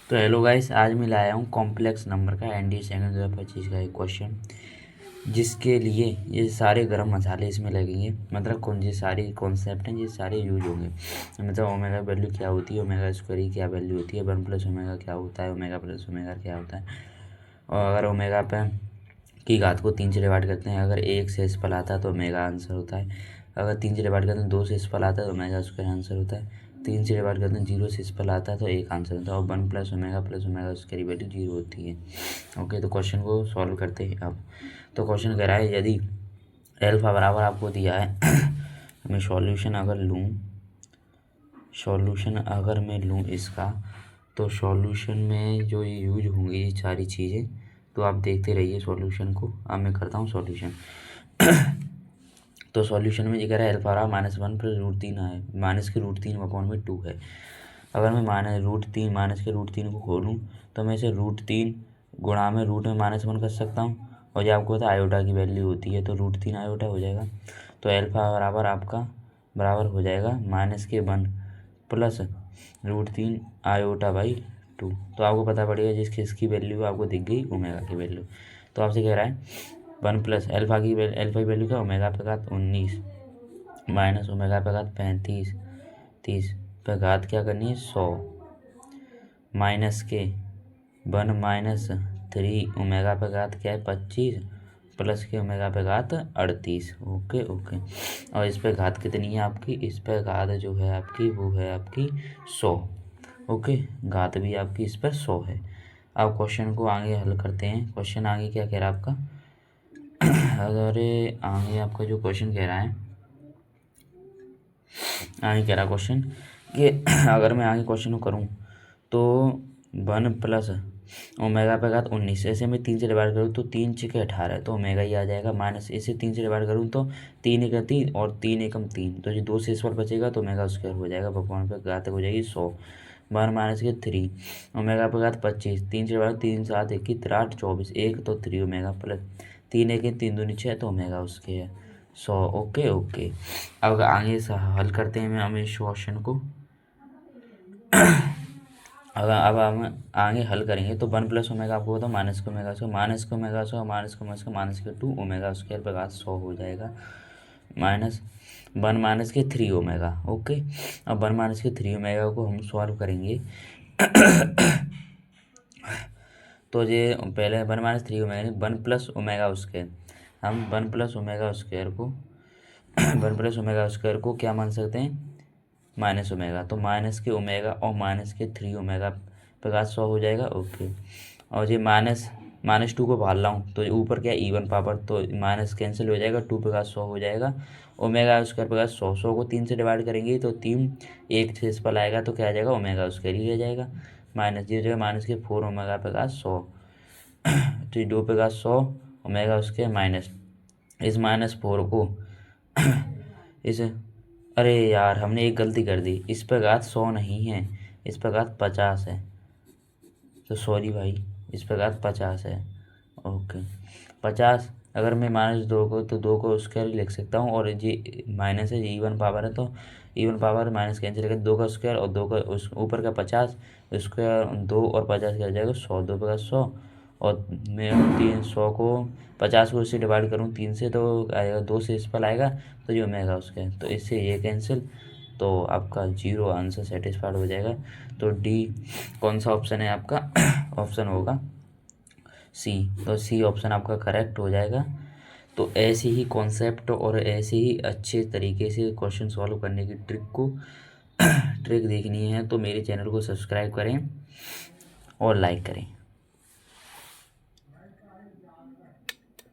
तो hello guys, आज मैं लाया हूँ कॉम्प्लेक्स नंबर का एनडीए सेकंड 2025 का एक क्वेश्चन, जिसके लिए ये सारे गरम मसाले इसमें लगेंगे। मतलब कौन ये सारी कॉन्सेप्ट हैं, ये सारे यूज होंगे। मतलब ओमेगा वैल्यू क्या होती है, ओमेगा स्क्वायर की क्या वैल्यू होती है, 1 + ओमेगा क्या होता है, ओमेगा + ओमेगा क्या होता है। और अगर ओमेगा पे की घात को 3 से डिवाइड करते हैं, अगर 1 से इस पर आता है तो ओमेगा आंसर होता है। अगर 3 से डिवाइड करते हैं 2 से इस पर आता है तो ओमेगा स्क्वायर आंसर होता है। 3 से डिवाइड करते हैं 0 से इस पर आता है तो 1 आंसर होता है। और 1 + ओमेगा स्क्वायर की वैल्यू 0 होती है। ओके, तो क्वेश्चन को सॉल्व करते हैं अब। तो क्वेश्चन कह रहा है, यदि एल्फा बराबर आपको दिया है मैं सॉल्यूशन अगर मैं लूँ इसका, तो सॉल्यूशन में जो ये यूज होंगी ये सारी चीज़ें, तो आप देखते रहिए सॉल्यूशन को। अब मैं करता हूँ सॉल्यूशन। तो सॉल्यूशन में ये कह रहा है एल्फा -1 + √3 है, -√3/2 है। अगर मैं -√3 को खोलूँ तो मैं इसे √3 गुणा में रूट में -1 कर सकता हूँ। और ये आपको पता है आयोटा की वैल्यू होती है, तो √3 आयोटा हो जाएगा। तो एल्फा बराबर आपका बराबर हो जाएगा -1 प्लस √3 आयोटा/2। तो आपको पता पड़ेगा जिसकी वैल्यू आपको दिख गई ओमेगा की वैल्यू। तो आपसे कह रहा है 1 + एल्फा की वैल्यू क्या, ओमेगा पे घात 19 माइनस ओमेगा पे घात 35 30 पे घात क्या करनी है 100 माइनस के 1 - 3 ओमेगा पे घात क्या है 25 प्लस के ओमेगा पे घात 38। Okay okay. और इस पे घात कितनी है आपकी, इस पे घात जो है आपकी वो है आपकी 100। ओके, घात भी आपकी इस पर 100 है। अब क्वेश्चन को आगे हल करते हैं। क्वेश्चन आगे क्या कह रहा है आपका अगर आगे आपका जो क्वेश्चन कह रहा है, आगे कह रहा क्वेश्चन कि अगर मैं आगे क्वेश्चन को करूँ तो 1 + ओमेगा पे घात 19, ऐसे मैं 3 से डिवाइड करूँ तो 3 × 18 तो ओमेगा ही आ जाएगा। माइनस इसे 3 से डिवाइड करूँ तो 3 × 3 और 3 × 3, तो ये 2 से इस पर बचेगा तो ओमेगा स्क्वायर हो जाएगा। भगवान पे घात हो जाएगी 100 1 - 3 ओमेगा पे घात 25, 3 से डिवाइड 3 7 21 3 24 1 तो 3 ओमेगा प्लस 3 1 3 2 6 तो ओमेगा उसके है 100। Okay okay. अब आगे से हल करते हैं हम इस क्वेश्चन को। अब हम आगे हल करेंगे तो 1 + ओमेगा आपको बताओ -2 ओमेगा स्क्वायर पे घात 100 हो जाएगा। -1 - 3 ओमेगा। ओके, अब 1 - 3 ओमेगा को हम सॉल्व करेंगे। तो ये पहले 1 - 3 ओमेगा नहीं 1 + ओमेगा स्क्वायर, हम 1 + ओमेगा स्क्वायर को 1 + ओमेगा स्क्वायर को क्या मान सकते हैं माइनस ओमेगा। तो माइनस के ओमेगा और -3 ओमेगा पे घात 100 हो जाएगा। ओके, और ये -2 को बाहर लाऊं तो ऊपर क्या इवन पावर, तो माइनस कैंसिल हो जाएगा, 2 पे घात 100 हो जाएगा। ओमेगा स्क्वायर पे घात 100 को 3 से डिवाइड करेंगे तो 3 1 से इस पर आएगा तो क्या आ जाएगा ओमेगा स्क्वायर ही रह जाएगा। माइनस ये जगह -4 ओमेगा पे घात 100 तो ये 2 पे घात 100 ओमेगा स्क्वायर माइनस इस -4 को इस अरे यार, हमने एक गलती कर दी, इस पर घात 100 नहीं है, इस पर घात 50 है। तो सॉरी भाई, इस पर घात 50 है। ओके, 50 अगर मैं -2 को तो 2 को स्क्वायर लिख सकता हूँ, और ये माइनस है, ये इवन पावर है तो इवन पावर माइनस कैंसिल करके 2 का स्क्वायर और 2 का उस ऊपर का 50 स्क्वायर 2 और 50 क्या हो जाएगा 100, 2 पे का 100 और मैं 300 को 50 को इससे डिवाइड करूँ 3 से तो आएगा 2 से इस पर आएगा तो ये ओमेगा उसके, तो इससे ये कैंसिल, तो आपका 0 आंसर सेटिस्फाइड हो जाएगा। तो डी कौन सा ऑप्शन है आपका ऑप्शन होगा सी, तो सी ऑप्शन आपका करेक्ट हो जाएगा। तो ऐसे ही कॉन्सेप्ट और ऐसे ही अच्छे तरीके से क्वेश्चन सॉल्व करने की ट्रिक देखनी है तो मेरे चैनल को सब्सक्राइब करें और लाइक करें।